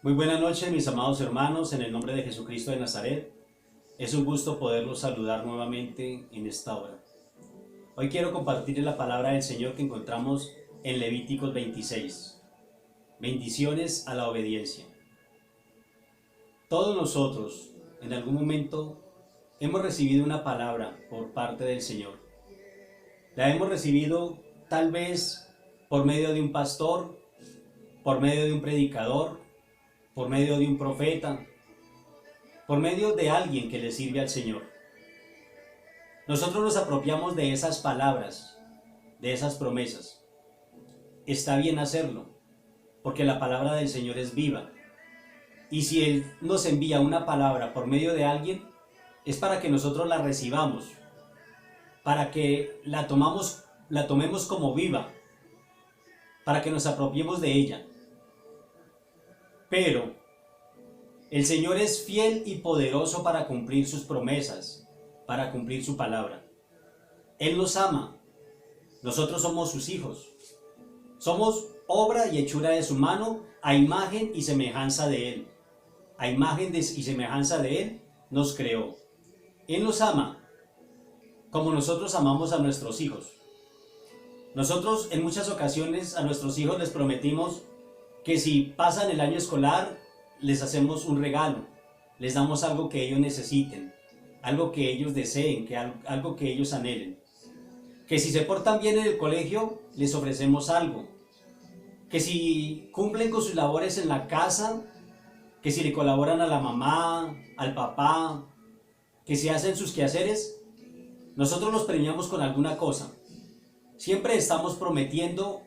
Muy buenas noches, mis amados hermanos, en el nombre de Jesucristo de Nazaret. Es un gusto poderlos saludar nuevamente en esta hora. Hoy quiero compartir la palabra del Señor que encontramos en Levíticos 26. Bendiciones a la obediencia. Todos nosotros, en algún momento, hemos recibido una palabra por parte del Señor. La hemos recibido tal vez por medio de un pastor, por medio de un predicador, por medio de un profeta, por medio de alguien que le sirve al Señor. Nosotros nos apropiamos de esas palabras, de esas promesas. Está bien hacerlo, porque la palabra del Señor es viva. Y si Él nos envía una palabra por medio de alguien, es para que nosotros la recibamos, para que la tomemos como viva, para que nos apropiemos de ella. Pero el Señor es fiel y poderoso para cumplir sus promesas, para cumplir su palabra. Él nos ama. Nosotros somos sus hijos. Somos obra y hechura de su mano, a imagen y semejanza de Él. A imagen y semejanza de Él nos creó. Él nos ama como nosotros amamos a nuestros hijos. Nosotros en muchas ocasiones a nuestros hijos les prometimos que si pasan el año escolar, les hacemos un regalo, les damos algo que ellos necesiten, algo que ellos deseen, algo que ellos anhelen. Que si se portan bien en el colegio, les ofrecemos algo. Que si cumplen con sus labores en la casa, que si le colaboran a la mamá, al papá, que si hacen sus quehaceres, nosotros los premiamos con alguna cosa. Siempre estamos prometiendo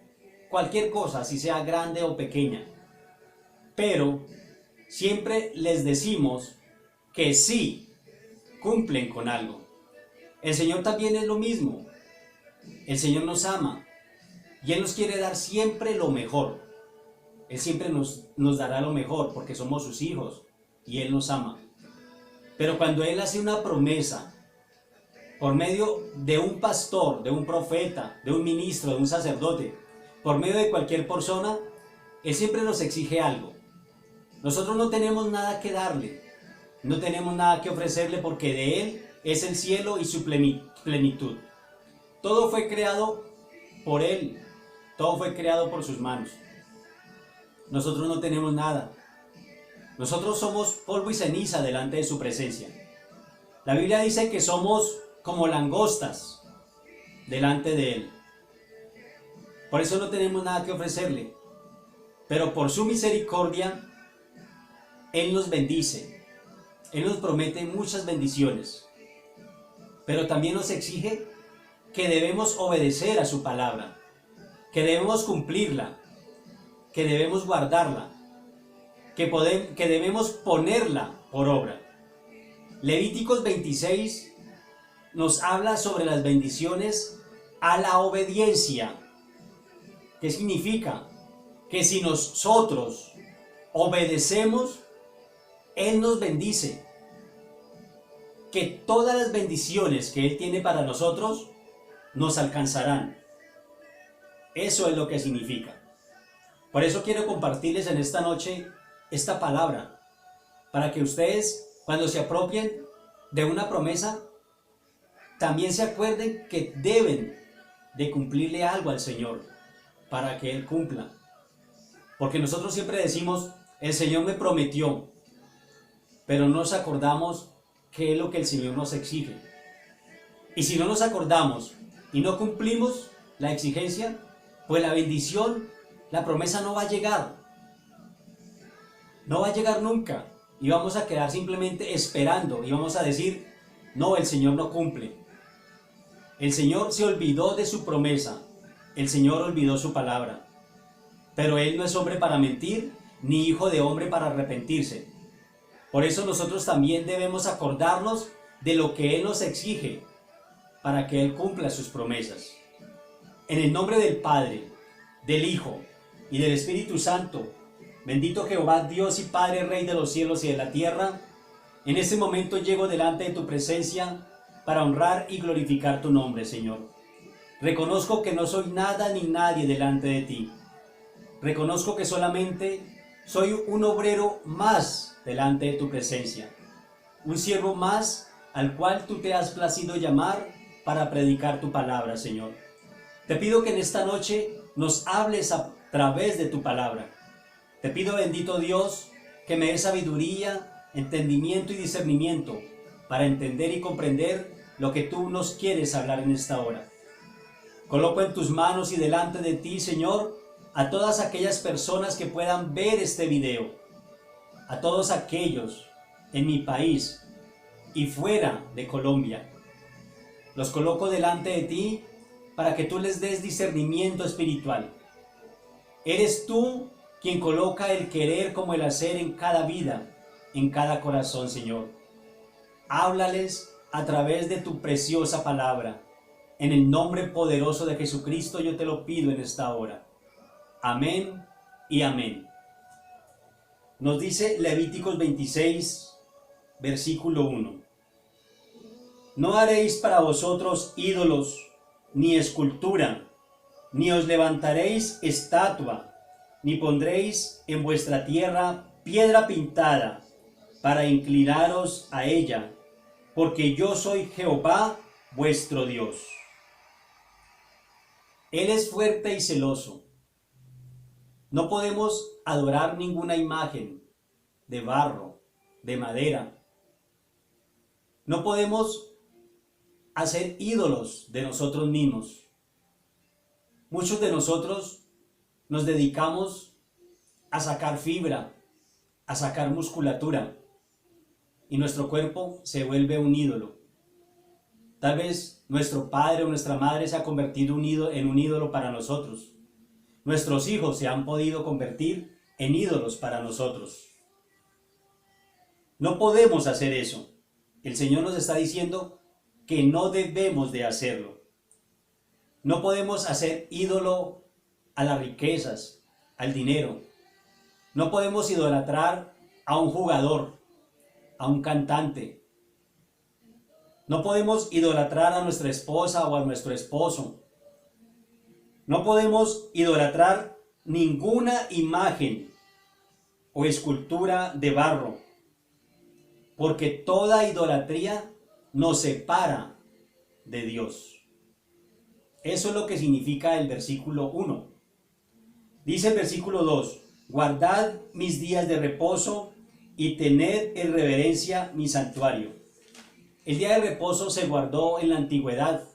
cualquier cosa, si sea grande o pequeña. Pero siempre les decimos que sí cumplen con algo. El Señor también es lo mismo. El Señor nos ama y Él nos quiere dar siempre lo mejor. Él siempre nos dará lo mejor porque somos sus hijos y Él nos ama. Pero cuando Él hace una promesa por medio de un pastor, de un profeta, de un ministro, de un sacerdote, por medio de cualquier persona, Él siempre nos exige algo. Nosotros no tenemos nada que darle, no tenemos nada que ofrecerle porque de Él es el cielo y su plenitud. Todo fue creado por Él, todo fue creado por sus manos. Nosotros no tenemos nada. Nosotros somos polvo y ceniza delante de su presencia. La Biblia dice que somos como langostas delante de Él. Por eso no tenemos nada que ofrecerle. Pero por su misericordia, Él nos bendice. Él nos promete muchas bendiciones. Pero también nos exige que debemos obedecer a su palabra, que debemos cumplirla, que debemos guardarla, que debemos ponerla por obra. Levíticos 26 nos habla sobre las bendiciones a la obediencia. ¿Qué significa? Que si nosotros obedecemos, Él nos bendice. Que todas las bendiciones que Él tiene para nosotros nos alcanzarán. Eso es lo que significa. Por eso quiero compartirles en esta noche esta palabra, para que ustedes, cuando se apropien de una promesa, también se acuerden que deben de cumplirle algo al Señor, para que Él cumpla. Porque nosotros siempre decimos, el Señor me prometió, pero no nos acordamos qué es lo que el Señor nos exige. Y si no nos acordamos y no cumplimos la exigencia, pues la bendición, la promesa no va a llegar. No va a llegar nunca. Y vamos a quedar simplemente esperando y vamos a decir, no, el Señor no cumple. El Señor se olvidó de su promesa. El Señor olvidó su palabra. Pero Él no es hombre para mentir, ni hijo de hombre para arrepentirse. Por eso nosotros también debemos acordarnos de lo que Él nos exige, para que Él cumpla sus promesas. En el nombre del Padre, del Hijo y del Espíritu Santo, bendito Jehová, Dios y Padre, Rey de los cielos y de la tierra, en este momento llego delante de tu presencia para honrar y glorificar tu nombre, Señor. Reconozco que no soy nada ni nadie delante de ti. Reconozco que solamente Soy un obrero más delante de tu presencia, un siervo más al cual tú te has placido llamar para predicar tu palabra, Señor. Te pido que en esta noche nos hables a través de tu palabra. Te pido, bendito Dios, que me des sabiduría, entendimiento y discernimiento para entender y comprender lo que tú nos quieres hablar en esta hora. Coloco en tus manos y delante de ti, Señor, a todas aquellas personas que puedan ver este video, a todos aquellos en mi país y fuera de Colombia. Los coloco delante de ti para que tú les des discernimiento espiritual. Eres tú quien coloca el querer como el hacer en cada vida, en cada corazón, Señor. Háblales a través de tu preciosa palabra. En el nombre poderoso de Jesucristo yo te lo pido en esta hora. Amén y amén. Nos dice Levíticos 26, versículo 1. No haréis para vosotros ídolos, ni escultura, ni os levantaréis estatua, ni pondréis en vuestra tierra piedra pintada, para inclinaros a ella, porque yo soy Jehová vuestro Dios. Él es fuerte y celoso. No podemos adorar ninguna imagen de barro, de madera. No podemos hacer ídolos de nosotros mismos. Muchos de nosotros nos dedicamos a sacar fibra, a sacar musculatura, y nuestro cuerpo se vuelve un ídolo. Tal vez nuestro padre o nuestra madre se ha convertido en un ídolo para nosotros. Nuestros hijos se han podido convertir en ídolos para nosotros. No podemos hacer eso. El Señor nos está diciendo que no debemos de hacerlo. No podemos hacer ídolo a las riquezas, al dinero. No podemos idolatrar a un jugador, a un cantante. No podemos idolatrar a nuestra esposa o a nuestro esposo. No podemos idolatrar ninguna imagen o escultura de barro, porque toda idolatría nos separa de Dios. Eso es lo que significa el versículo 1. Dice el versículo 2, guardad mis días de reposo y tened en reverencia mi santuario. El día de reposo se guardó en la antigüedad,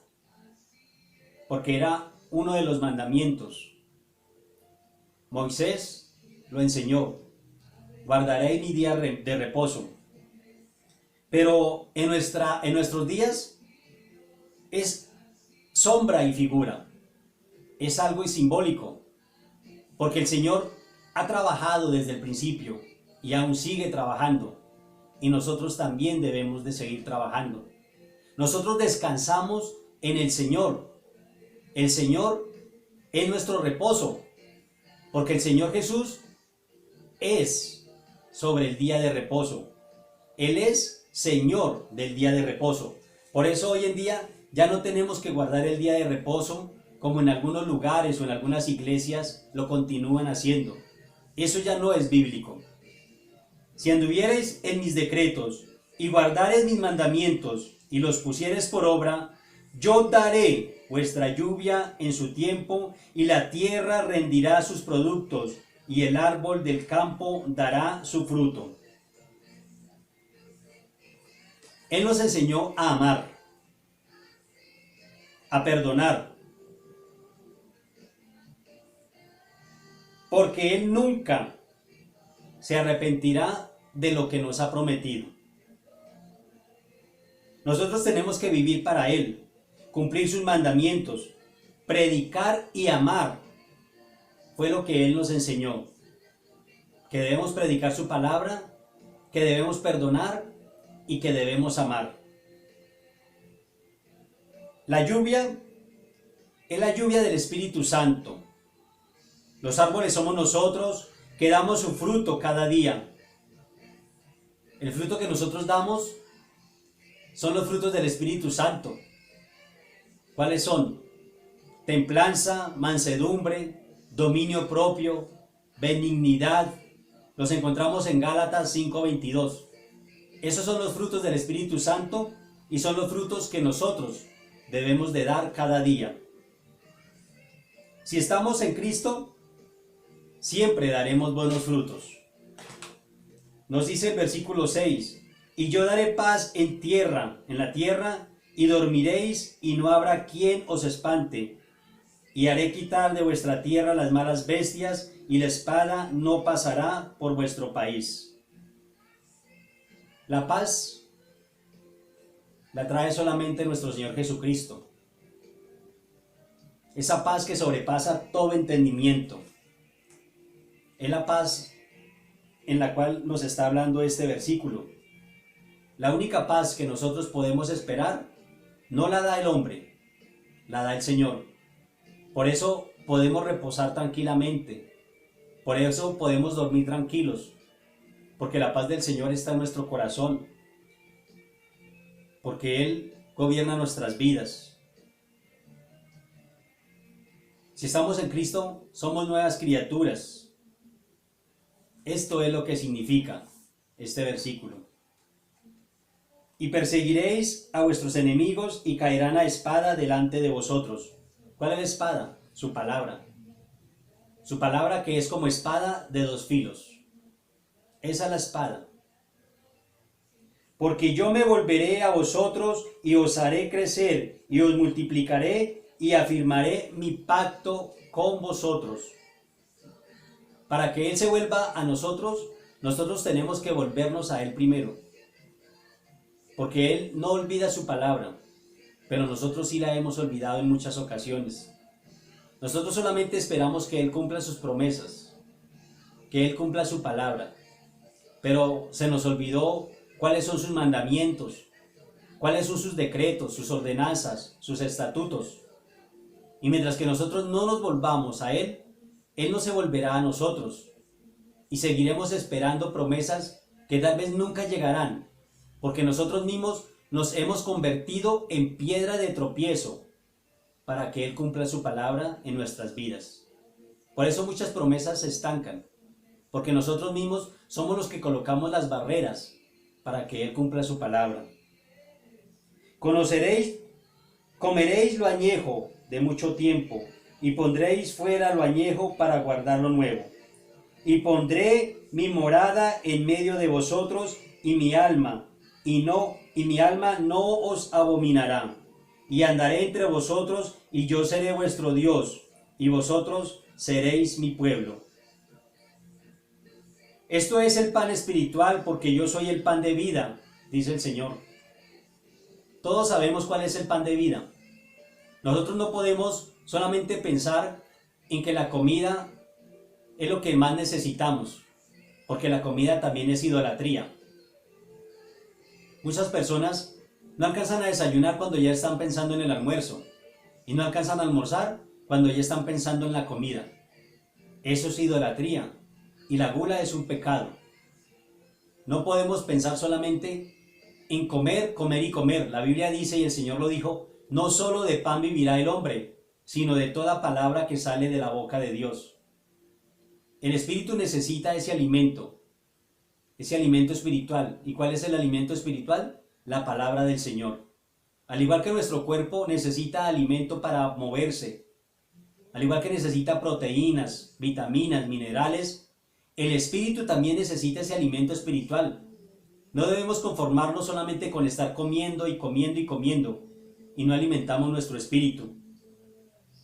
porque era uno de los mandamientos. Moisés lo enseñó, guardaré mi día de reposo. Pero en nuestros días es sombra y figura, es algo simbólico, porque el Señor ha trabajado desde el principio y aún sigue trabajando, y nosotros también debemos de seguir trabajando. Nosotros descansamos en el Señor. El Señor es nuestro reposo, porque el Señor Jesús es sobre el día de reposo. Él es Señor del día de reposo. Por eso hoy en día ya no tenemos que guardar el día de reposo como en algunos lugares o en algunas iglesias lo continúan haciendo. Eso ya no es bíblico. Si anduviereis en mis decretos y guardareis mis mandamientos y los pusiereis por obra, yo daré vuestra lluvia en su tiempo y la tierra rendirá sus productos y el árbol del campo dará su fruto. Él nos enseñó a amar, a perdonar, porque Él nunca se arrepentirá de lo que nos ha prometido. Nosotros tenemos que vivir para Él, cumplir sus mandamientos, predicar y amar. Fue lo que Él nos enseñó, que debemos predicar su palabra, que debemos perdonar y que debemos amar. La lluvia es la lluvia del Espíritu Santo. Los árboles somos nosotros que damos su fruto cada día. El fruto que nosotros damos son los frutos del Espíritu Santo. ¿Cuáles son? Templanza, mansedumbre, dominio propio, benignidad, los encontramos en Gálatas 5:22. Esos son los frutos del Espíritu Santo y son los frutos que nosotros debemos de dar cada día. Si estamos en Cristo, siempre daremos buenos frutos. Nos dice el versículo 6, y yo daré paz en la tierra, y dormiréis, y no habrá quien os espante. Y haré quitar de vuestra tierra las malas bestias, y la espada no pasará por vuestro país. La paz la trae solamente nuestro Señor Jesucristo. Esa paz que sobrepasa todo entendimiento. Es la paz en la cual nos está hablando este versículo. La única paz que nosotros podemos esperar no la da el hombre, la da el Señor. Por eso podemos reposar tranquilamente, por eso podemos dormir tranquilos, porque la paz del Señor está en nuestro corazón, porque Él gobierna nuestras vidas. Si estamos en Cristo, somos nuevas criaturas. Esto es lo que significa este versículo. Y perseguiréis a vuestros enemigos y caerán a espada delante de vosotros. ¿Cuál es la espada? Su palabra. Su palabra, que es como espada de dos filos. Esa es la espada. Porque yo me volveré a vosotros y os haré crecer y os multiplicaré y afirmaré mi pacto con vosotros. Para que Él se vuelva a nosotros, nosotros tenemos que volvernos a Él primero. Porque Él no olvida su palabra, pero nosotros sí la hemos olvidado en muchas ocasiones. Nosotros solamente esperamos que Él cumpla sus promesas, que Él cumpla su palabra, pero se nos olvidó cuáles son sus mandamientos, cuáles son sus decretos, sus ordenanzas, sus estatutos. Y mientras que nosotros no nos volvamos a Él, Él no se volverá a nosotros. Y seguiremos esperando promesas que tal vez nunca llegarán, porque nosotros mismos nos hemos convertido en piedra de tropiezo para que Él cumpla su palabra en nuestras vidas. Por eso muchas promesas se estancan, porque nosotros mismos somos los que colocamos las barreras para que Él cumpla su palabra. Comeréis lo añejo de mucho tiempo, y pondréis fuera lo añejo para guardar lo nuevo. Y pondré mi morada en medio de vosotros, y mi alma no os abominará. Y andaré entre vosotros, y yo seré vuestro Dios, y vosotros seréis mi pueblo. Esto es el pan espiritual, porque yo soy el pan de vida, dice el Señor. Todos sabemos cuál es el pan de vida. Nosotros no podemos solamente pensar en que la comida es lo que más necesitamos, porque la comida también es idolatría. Muchas personas no alcanzan a desayunar cuando ya están pensando en el almuerzo, y no alcanzan a almorzar cuando ya están pensando en la comida. Eso es idolatría, y la gula es un pecado. No podemos pensar solamente en comer, comer y comer. La Biblia dice, y el Señor lo dijo, no solo de pan vivirá el hombre, sino de toda palabra que sale de la boca de Dios. El espíritu necesita ese alimento espiritual. ¿Y cuál es el alimento espiritual? La palabra del Señor. Al igual que nuestro cuerpo necesita alimento para moverse, al igual que necesita proteínas, vitaminas, minerales, el espíritu también necesita ese alimento espiritual. No debemos conformarnos solamente con estar comiendo y comiendo y comiendo, y no alimentamos nuestro espíritu.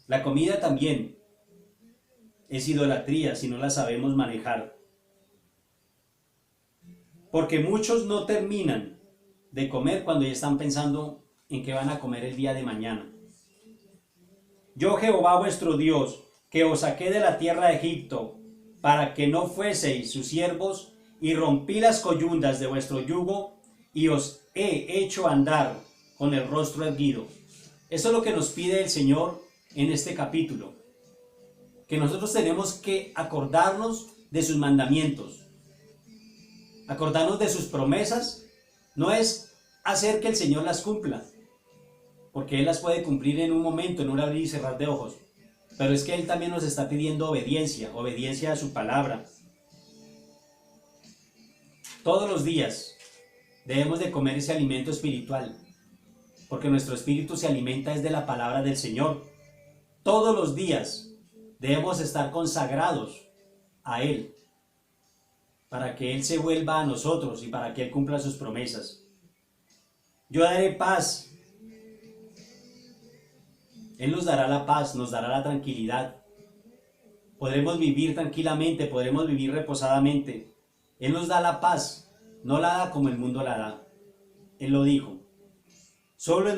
La comida también es idolatría si no la sabemos manejar. Porque muchos no terminan de comer cuando ya están pensando en qué van a comer el día de mañana. Yo, Jehová vuestro Dios, que os saqué de la tierra de Egipto, para que no fueseis sus siervos, y rompí las coyundas de vuestro yugo, y os he hecho andar con el rostro erguido. Eso es lo que nos pide el Señor en este capítulo. Que nosotros tenemos que acordarnos de sus mandamientos. Acordarnos de sus promesas. No es hacer que el Señor las cumpla, porque Él las puede cumplir en un momento, en un abrir y cerrar de ojos. Pero es que Él también nos está pidiendo obediencia a su palabra. Todos los días debemos de comer ese alimento espiritual, porque nuestro espíritu se alimenta desde la palabra del Señor. Todos los días debemos estar consagrados a Él, para que Él se vuelva a nosotros y para que Él cumpla sus promesas. Yo daré paz. Él nos dará la paz, nos dará la tranquilidad. Podremos vivir tranquilamente, podremos vivir reposadamente. Él nos da la paz, no la da como el mundo la da. Él lo dijo. Solo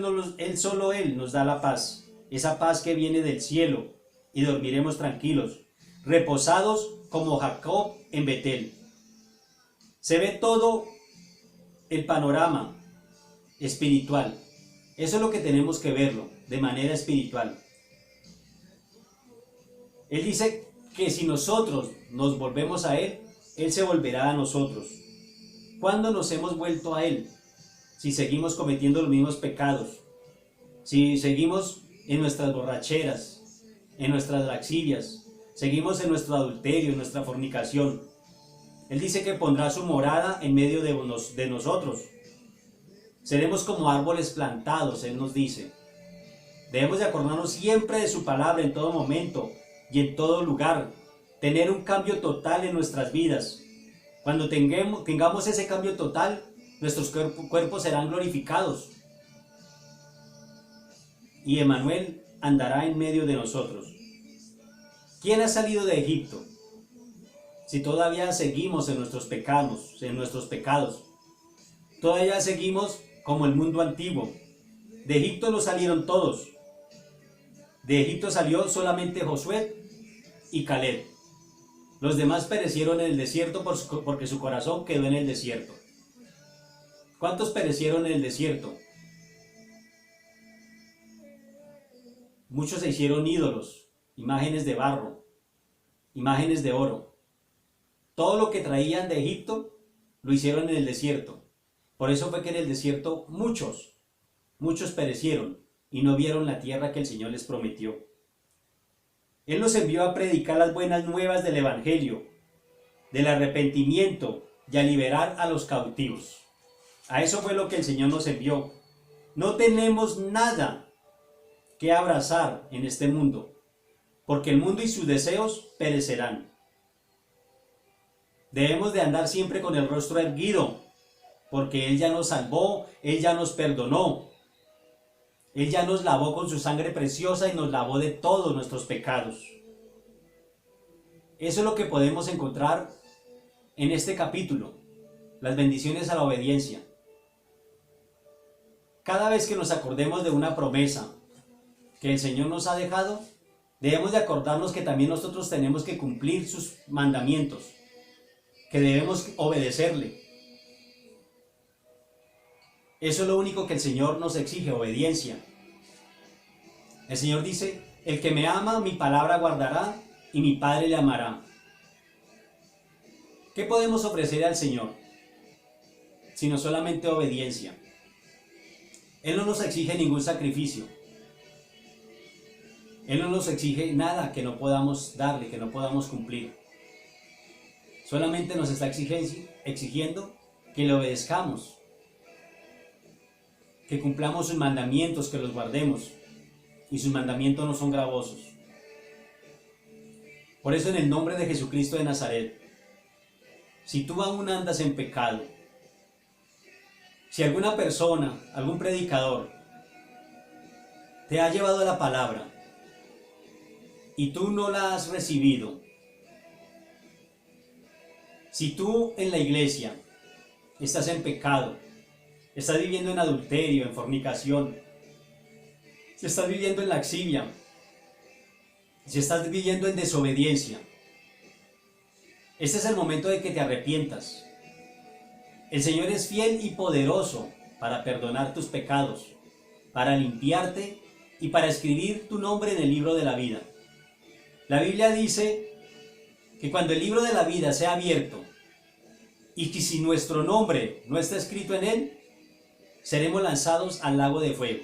Él nos da la paz, esa paz que viene del cielo, y dormiremos tranquilos, reposados como Jacob en Betel. Se ve todo el panorama espiritual. Eso es lo que tenemos que verlo, de manera espiritual. Él dice que si nosotros nos volvemos a Él, Él se volverá a nosotros. ¿Cuándo nos hemos vuelto a Él? Si seguimos cometiendo los mismos pecados, si seguimos en nuestras borracheras, en nuestras laxivias, seguimos en nuestro adulterio, en nuestra fornicación. Él dice que pondrá su morada en medio de nosotros. Seremos como árboles plantados, Él nos dice. Debemos de acordarnos siempre de su palabra en todo momento y en todo lugar. Tener un cambio total en nuestras vidas. Cuando tengamos ese cambio total, nuestros cuerpos serán glorificados. Y Emmanuel andará en medio de nosotros. ¿Quién ha salido de Egipto? Si todavía seguimos en nuestros pecados, todavía seguimos como el mundo antiguo. De Egipto no salieron todos. De Egipto salió solamente Josué y Caleb. Los demás perecieron en el desierto porque su corazón quedó en el desierto. ¿Cuántos perecieron en el desierto? Muchos se hicieron ídolos, imágenes de barro, imágenes de oro. Todo lo que traían de Egipto lo hicieron en el desierto. Por eso fue que en el desierto muchos perecieron y no vieron la tierra que el Señor les prometió. Él nos envió a predicar las buenas nuevas del Evangelio, del arrepentimiento y a liberar a los cautivos. A eso fue lo que el Señor nos envió. No tenemos nada que abrazar en este mundo, porque el mundo y sus deseos perecerán. Debemos de andar siempre con el rostro erguido, porque Él ya nos salvó, Él ya nos perdonó. Él ya nos lavó con su sangre preciosa y nos lavó de todos nuestros pecados. Eso es lo que podemos encontrar en este capítulo, las bendiciones a la obediencia. Cada vez que nos acordemos de una promesa que el Señor nos ha dejado, debemos de acordarnos que también nosotros tenemos que cumplir sus mandamientos, que debemos obedecerle. Eso es lo único que el Señor nos exige, obediencia. El Señor dice, el que me ama, mi palabra guardará, y mi Padre le amará. ¿Qué podemos ofrecer al Señor? Sino solamente obediencia. Él no nos exige ningún sacrificio. Él no nos exige nada que no podamos darle, que no podamos cumplir. Solamente nos está exigiendo que le obedezcamos, que cumplamos sus mandamientos, que los guardemos, y sus mandamientos no son gravosos. Por eso en el nombre de Jesucristo de Nazaret, si tú aún andas en pecado, si alguna persona, algún predicador, te ha llevado la palabra y tú no la has recibido, si tú en la iglesia estás en pecado, estás viviendo en adulterio, en fornicación, si estás viviendo en laxivia, si estás viviendo en desobediencia, este es el momento de que te arrepientas. El Señor es fiel y poderoso para perdonar tus pecados, para limpiarte y para escribir tu nombre en el libro de la vida. La Biblia dice que cuando el libro de la vida sea abierto y que si nuestro nombre no está escrito en él, seremos lanzados al lago de fuego.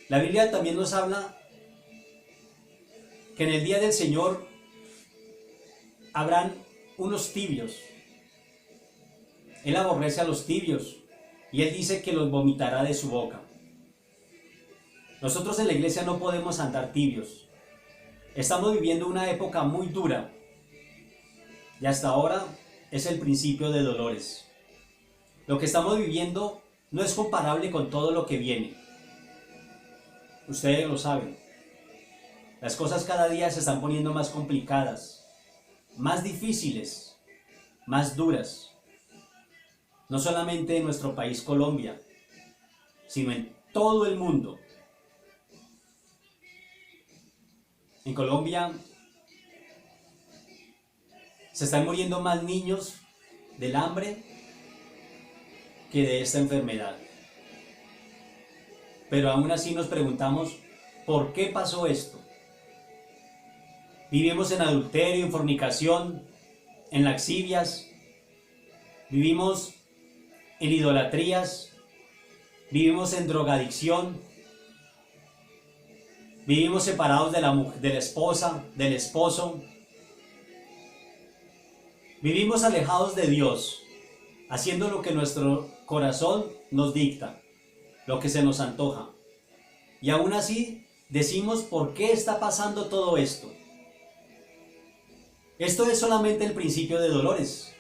La Biblia también nos habla que en el día del Señor habrán unos tibios Él aborrece a los tibios y Él dice que los vomitará de su boca. Nosotros en la iglesia no podemos andar tibios. Estamos viviendo una época muy dura y hasta ahora es el principio de dolores. Lo que estamos viviendo no es comparable con todo lo que viene. Ustedes lo saben. Las cosas cada día se están poniendo más complicadas, más difíciles, más duras. No solamente en nuestro país Colombia, sino en todo el mundo. En Colombia se están muriendo más niños del hambre que de esta enfermedad. Pero aún así nos preguntamos, ¿por qué pasó esto? Vivimos en adulterio, en fornicación, en laxivias, vivimos en idolatrías, vivimos en drogadicción, vivimos separados de la esposa, del esposo, vivimos alejados de Dios, haciendo lo que nuestro corazón nos dicta, lo que se nos antoja. Y aún así decimos, ¿por qué está pasando todo esto? Esto es solamente el principio de dolores.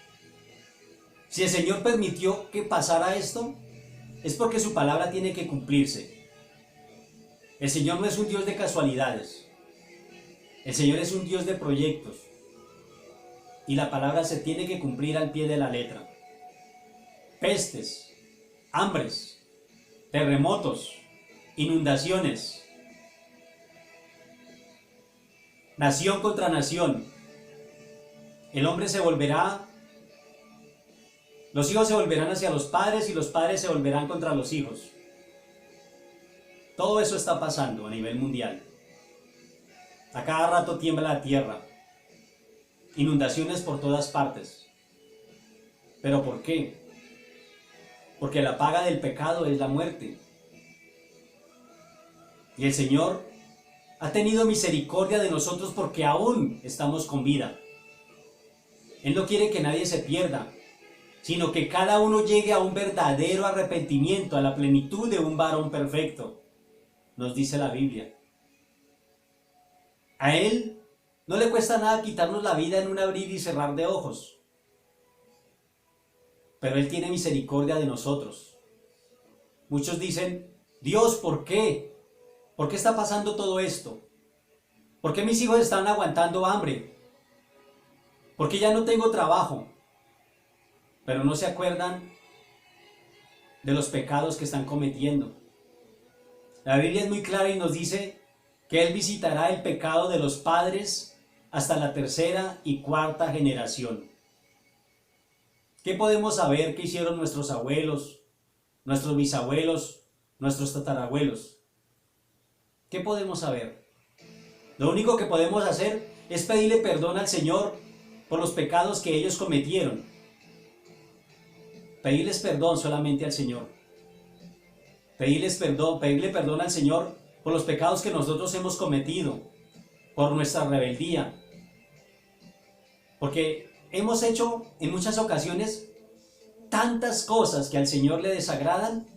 Si el Señor permitió que pasara esto, es porque su palabra tiene que cumplirse. El Señor no es un Dios de casualidades. El Señor es un Dios de proyectos. Y la palabra se tiene que cumplir al pie de la letra. Pestes, hambres, terremotos, inundaciones, nación contra nación. El hombre se volverá, los hijos se volverán hacia los padres y los padres se volverán contra los hijos. Todo eso está pasando a nivel mundial. A cada rato tiembla la tierra. Inundaciones por todas partes. ¿Pero por qué? Porque la paga del pecado es la muerte. Y el Señor ha tenido misericordia de nosotros porque aún estamos con vida. Él no quiere que nadie se pierda, sino que cada uno llegue a un verdadero arrepentimiento, a la plenitud de un varón perfecto, nos dice la Biblia. A Él no le cuesta nada quitarnos la vida en un abrir y cerrar de ojos, pero Él tiene misericordia de nosotros. Muchos dicen, Dios, ¿por qué? ¿Por qué está pasando todo esto? ¿Por qué mis hijos están aguantando hambre? ¿Por qué ya no tengo trabajo? Pero no se acuerdan de los pecados que están cometiendo. La Biblia es muy clara y nos dice que Él visitará el pecado de los padres hasta la tercera y cuarta generación. ¿Qué podemos saber que hicieron nuestros abuelos, nuestros bisabuelos, nuestros tatarabuelos? ¿Qué podemos saber? Lo único que podemos hacer es pedirle perdón al Señor por los pecados que ellos cometieron. Pedirles perdón solamente al Señor. Pedirle perdón al Señor por los pecados que nosotros hemos cometido, por nuestra rebeldía. Porque hemos hecho en muchas ocasiones tantas cosas que al Señor le desagradan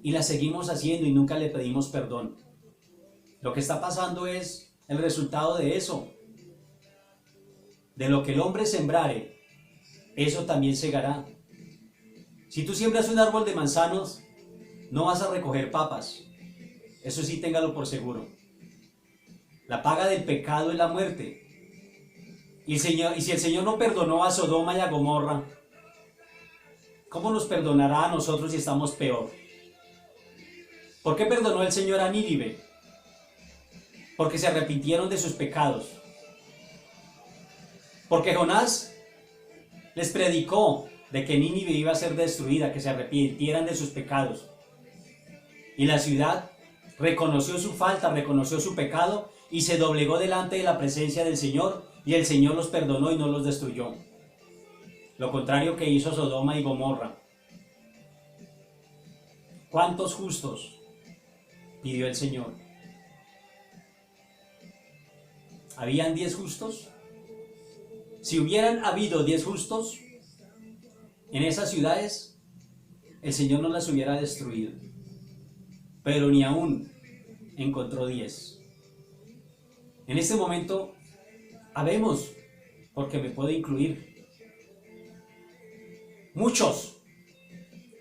y las seguimos haciendo y nunca le pedimos perdón. Lo que está pasando es el resultado de eso. De lo que el hombre sembrare, eso también segará. Si tú siembras un árbol de manzanos, no vas a recoger papas. Eso sí, téngalo por seguro. La paga del pecado es la muerte. Y si el Señor no perdonó a Sodoma y a Gomorra, ¿cómo nos perdonará a nosotros si estamos peor? ¿Por qué perdonó el Señor a Nínive? Porque se arrepintieron de sus pecados. Porque Jonás les predicó de que Nínive iba a ser destruida, que se arrepintieran de sus pecados. Y la ciudad reconoció su falta, reconoció su pecado y se doblegó delante de la presencia del Señor, y el Señor los perdonó y no los destruyó. Lo contrario que hizo Sodoma y Gomorra. ¿Cuántos justos pidió el Señor? ¿Habían 10 justos? Si hubieran habido 10 justos, en esas ciudades, el Señor no las hubiera destruido, pero ni aún encontró 10. En este momento, habemos, porque me puedo incluir, muchos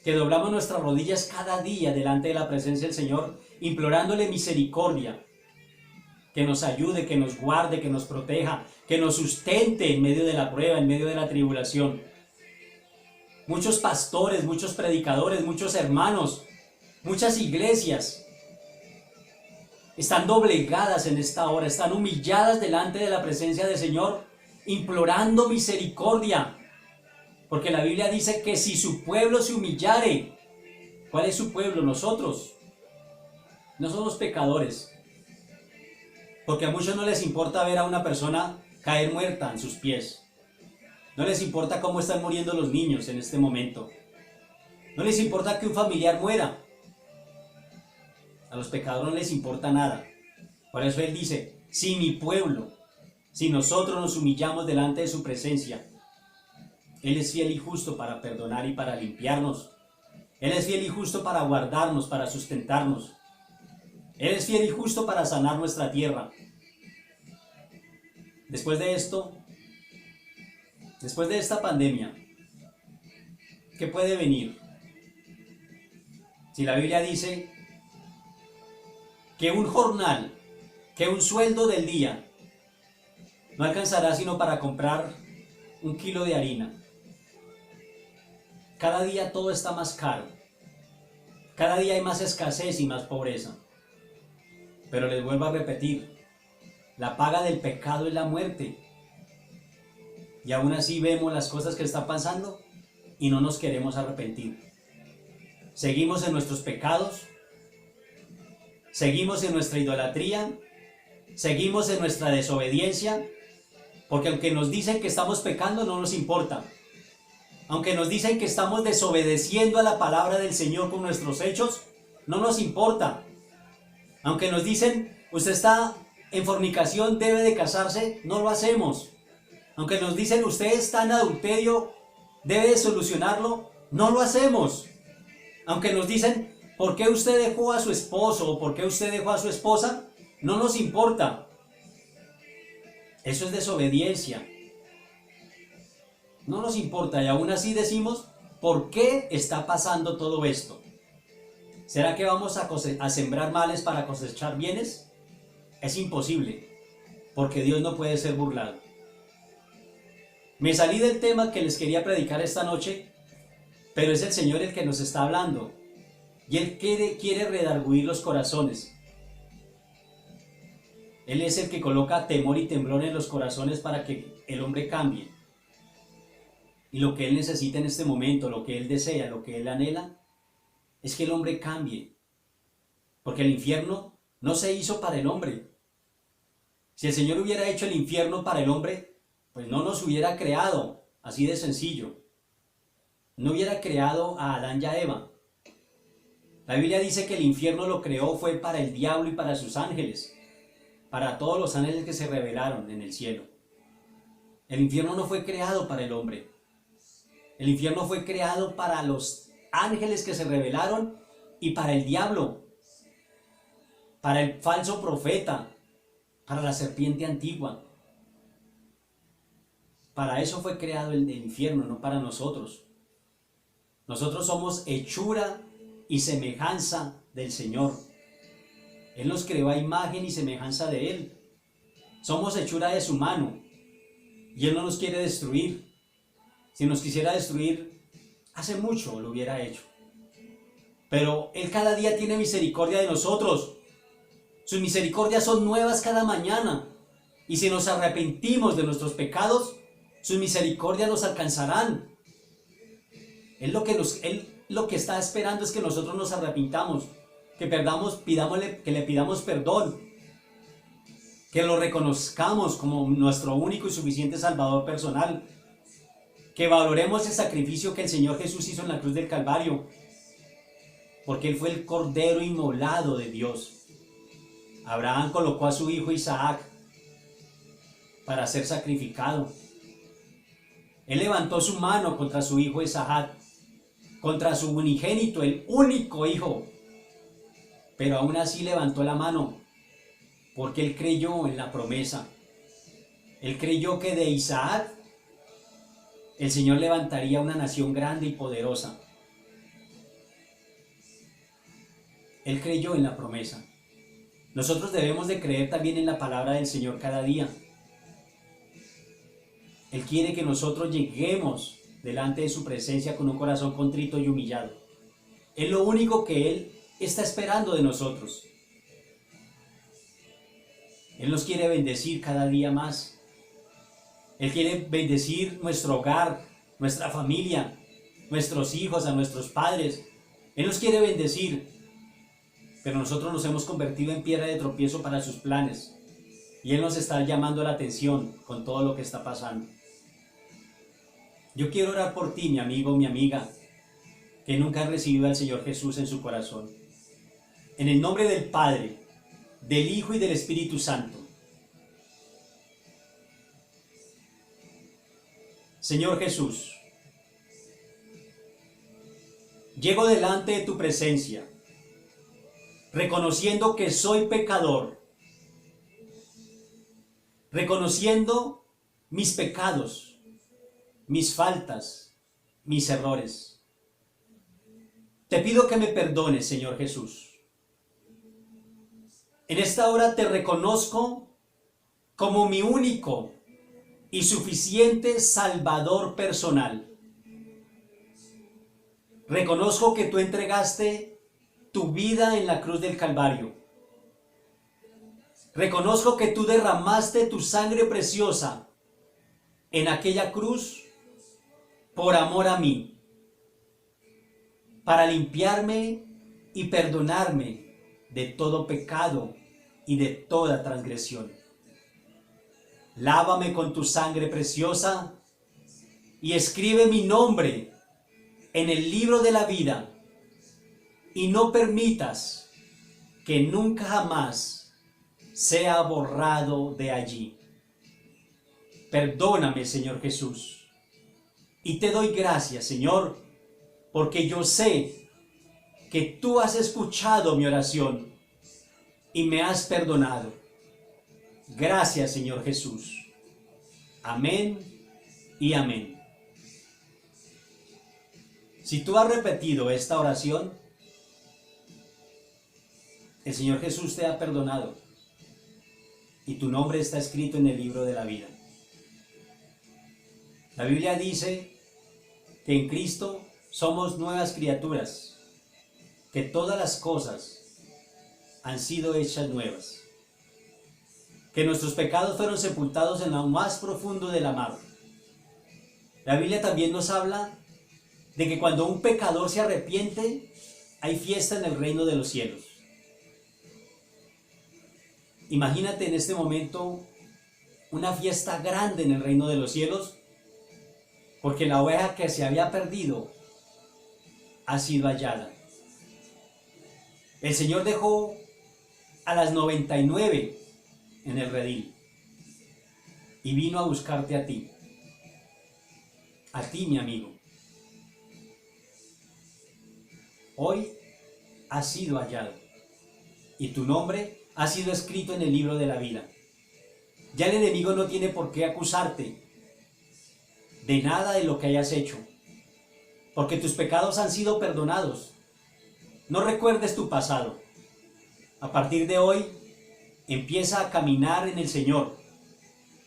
que doblamos nuestras rodillas cada día delante de la presencia del Señor, implorándole misericordia, que nos ayude, que nos guarde, que nos proteja, que nos sustente en medio de la prueba, en medio de la tribulación. Muchos pastores, muchos predicadores, muchos hermanos, muchas iglesias están doblegadas en esta hora, están humilladas delante de la presencia del Señor, implorando misericordia. Porque la Biblia dice que si su pueblo se humillare, ¿cuál es su pueblo? Nosotros. No somos pecadores. Porque a muchos no les importa ver a una persona caer muerta en sus pies. No les importa cómo están muriendo los niños en este momento. No les importa que un familiar muera. A los pecadores no les importa nada. Por eso Él dice, si mi pueblo, si nosotros nos humillamos delante de su presencia, Él es fiel y justo para perdonar y para limpiarnos. Él es fiel y justo para guardarnos, para sustentarnos. Él es fiel y justo para sanar nuestra tierra. Después de esto, después de esta pandemia, ¿qué puede venir? Si la Biblia dice que un jornal, que un sueldo del día, no alcanzará sino para comprar 1 kilo de harina. Cada día todo está más caro. Cada día hay más escasez y más pobreza. Pero les vuelvo a repetir, la paga del pecado es la muerte. Y aún así vemos las cosas que están pasando y no nos queremos arrepentir. Seguimos en nuestros pecados, seguimos en nuestra idolatría, seguimos en nuestra desobediencia, porque aunque nos dicen que estamos pecando, no nos importa. Aunque nos dicen que estamos desobedeciendo a la palabra del Señor con nuestros hechos, no nos importa. Aunque nos dicen, usted está en fornicación, debe de casarse, no lo hacemos. Aunque nos dicen, usted está en adulterio, debe de solucionarlo, no lo hacemos. Aunque nos dicen, ¿por qué usted dejó a su esposo o por qué usted dejó a su esposa? No nos importa. Eso es desobediencia. No nos importa y aún así decimos, ¿por qué está pasando todo esto? ¿Será que vamos a sembrar males para cosechar bienes? Es imposible, porque Dios no puede ser burlado. Me salí del tema que les quería predicar esta noche, pero es el Señor el que nos está hablando, y Él quiere redarguir los corazones. Él es el que coloca temor y temblor en los corazones para que el hombre cambie. Y lo que Él necesita en este momento, lo que Él desea, lo que Él anhela, es que el hombre cambie. Porque el infierno no se hizo para el hombre. Si el Señor hubiera hecho el infierno para el hombre, pues no nos hubiera creado, así de sencillo. No hubiera creado a Adán y a Eva. La Biblia dice que el infierno lo creó fue para el diablo y para sus ángeles, para todos los ángeles que se rebelaron en el cielo. El infierno no fue creado para el hombre. El infierno fue creado para los ángeles que se rebelaron y para el diablo, para el falso profeta, para la serpiente antigua. Para eso fue creado el infierno, no para nosotros. Nosotros somos hechura y semejanza del Señor. Él nos creó a imagen y semejanza de Él. Somos hechura de su mano y Él no nos quiere destruir. Si nos quisiera destruir, hace mucho lo hubiera hecho. Pero Él cada día tiene misericordia de nosotros. Sus misericordias son nuevas cada mañana. Y si nos arrepentimos de nuestros pecados, sus misericordias nos alcanzarán. Él lo que está esperando es que nosotros nos arrepintamos, que le pidamos perdón, que lo reconozcamos como nuestro único y suficiente Salvador personal, que valoremos el sacrificio que el Señor Jesús hizo en la cruz del Calvario, porque Él fue el Cordero inmolado de Dios. Abraham colocó a su hijo Isaac para ser sacrificado. Él levantó su mano contra su hijo Isaac, contra su unigénito, el único hijo. Pero aún así levantó la mano, porque él creyó en la promesa. Él creyó que de Isaac el Señor levantaría una nación grande y poderosa. Él creyó en la promesa. Nosotros debemos de creer también en la palabra del Señor cada día. Él quiere que nosotros lleguemos delante de su presencia con un corazón contrito y humillado. Es lo único que Él está esperando de nosotros. Él nos quiere bendecir cada día más. Él quiere bendecir nuestro hogar, nuestra familia, nuestros hijos, a nuestros padres. Él nos quiere bendecir, pero nosotros nos hemos convertido en piedra de tropiezo para sus planes. Y Él nos está llamando la atención con todo lo que está pasando. Yo quiero orar por ti, mi amigo, mi amiga, que nunca has recibido al Señor Jesús en su corazón. En el nombre del Padre, del Hijo y del Espíritu Santo. Señor Jesús, llego delante de tu presencia, reconociendo que soy pecador, reconociendo mis pecados, mis faltas, mis errores. Te pido que me perdones, Señor Jesús. En esta hora te reconozco como mi único y suficiente Salvador personal. Reconozco que tú entregaste tu vida en la cruz del Calvario. Reconozco que tú derramaste tu sangre preciosa en aquella cruz por amor a mí, para limpiarme y perdonarme de todo pecado y de toda transgresión. Lávame con tu sangre preciosa y escribe mi nombre en el libro de la vida y no permitas que nunca jamás sea borrado de allí. Perdóname, Señor Jesús, y te doy gracias, Señor, porque yo sé que tú has escuchado mi oración y me has perdonado. Gracias, Señor Jesús. Amén y amén. Si tú has repetido esta oración, el Señor Jesús te ha perdonado y tu nombre está escrito en el libro de la vida. La Biblia dice que en Cristo somos nuevas criaturas, que todas las cosas han sido hechas nuevas, que nuestros pecados fueron sepultados en lo más profundo de la mar. La Biblia también nos habla de que cuando un pecador se arrepiente, hay fiesta en el reino de los cielos. Imagínate en este momento una fiesta grande en el reino de los cielos, porque la oveja que se había perdido ha sido hallada. El Señor dejó a las 99 en el redil y vino a buscarte a ti, mi amigo. Hoy has sido hallado y tu nombre ha sido escrito en el libro de la vida. Ya el enemigo no tiene por qué acusarte de nada de lo que hayas hecho, porque tus pecados han sido perdonados. No recuerdes tu pasado. A partir de hoy, empieza a caminar en el Señor.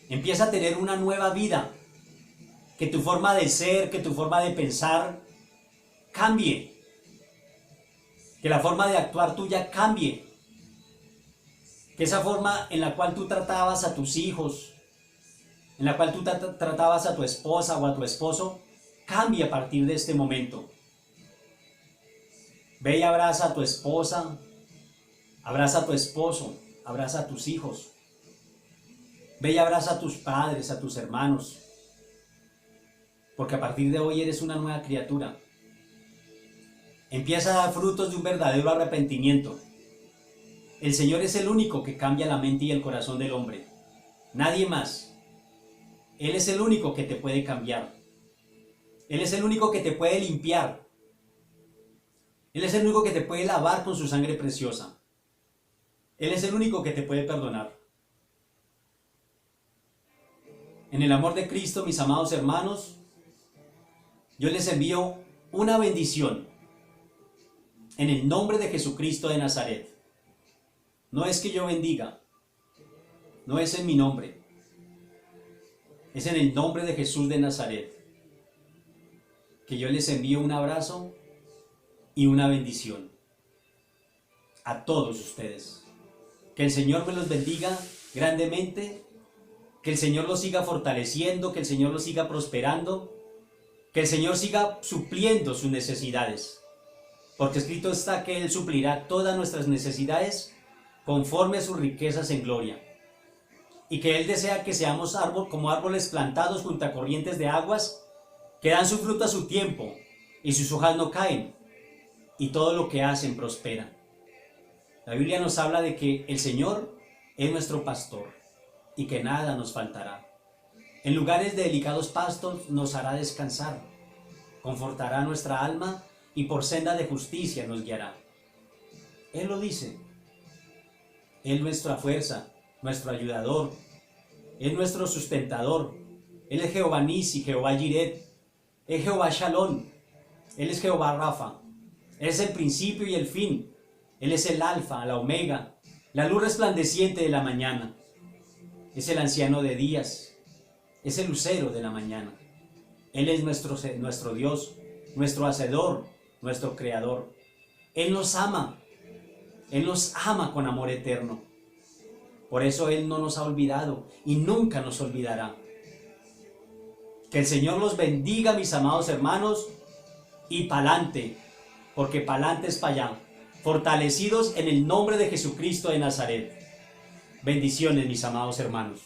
Empieza a tener una nueva vida. Que tu forma de ser, que tu forma de pensar cambie. Que la forma de actuar tuya cambie. Que esa forma en la cual tú tratabas a tus hijos, en la cual tú tratabas a tu esposa o a tu esposo, cambie a partir de este momento. Ve y abraza a tu esposa, abraza a tu esposo, abraza a tus hijos. Ve y abraza a tus padres, a tus hermanos, porque a partir de hoy eres una nueva criatura. Empieza a dar frutos de un verdadero arrepentimiento. El Señor es el único que cambia la mente y el corazón del hombre. Nadie más. Él es el único que te puede cambiar. Él es el único que te puede limpiar. Él es el único que te puede lavar con su sangre preciosa. Él es el único que te puede perdonar. En el amor de Cristo, mis amados hermanos, yo les envío una bendición en el nombre de Jesucristo de Nazaret. No es que yo bendiga, no es en mi nombre, es en el nombre de Jesús de Nazaret que yo les envío un abrazo y una bendición a todos ustedes. Que el Señor me los bendiga grandemente, que el Señor los siga fortaleciendo, que el Señor los siga prosperando, que el Señor siga supliendo sus necesidades, porque escrito está que Él suplirá todas nuestras necesidades conforme a sus riquezas en gloria, y que Él desea que seamos como árboles plantados junto a corrientes de aguas, que dan su fruto a su tiempo, y sus hojas no caen, y todo lo que hacen prospera. La Biblia nos habla de que el Señor es nuestro pastor, y que nada nos faltará. En lugares de delicados pastos nos hará descansar, confortará nuestra alma, y por senda de justicia nos guiará. Él lo dice. Él es nuestra fuerza, nuestro ayudador, es nuestro sustentador. Él es Jehová Nisi, Jehová Jiret, es Jehová Shalom, Él es Jehová Rafa, Él es el principio y el fin, Él es el alfa, la omega, la luz resplandeciente de la mañana, es el anciano de días, es el lucero de la mañana. Él es nuestro Dios, nuestro hacedor, nuestro creador. Él nos ama con amor eterno. Por eso Él no nos ha olvidado y nunca nos olvidará. Que el Señor los bendiga, mis amados hermanos, y pa'lante, porque pa'lante es para allá, fortalecidos en el nombre de Jesucristo de Nazaret. Bendiciones, mis amados hermanos.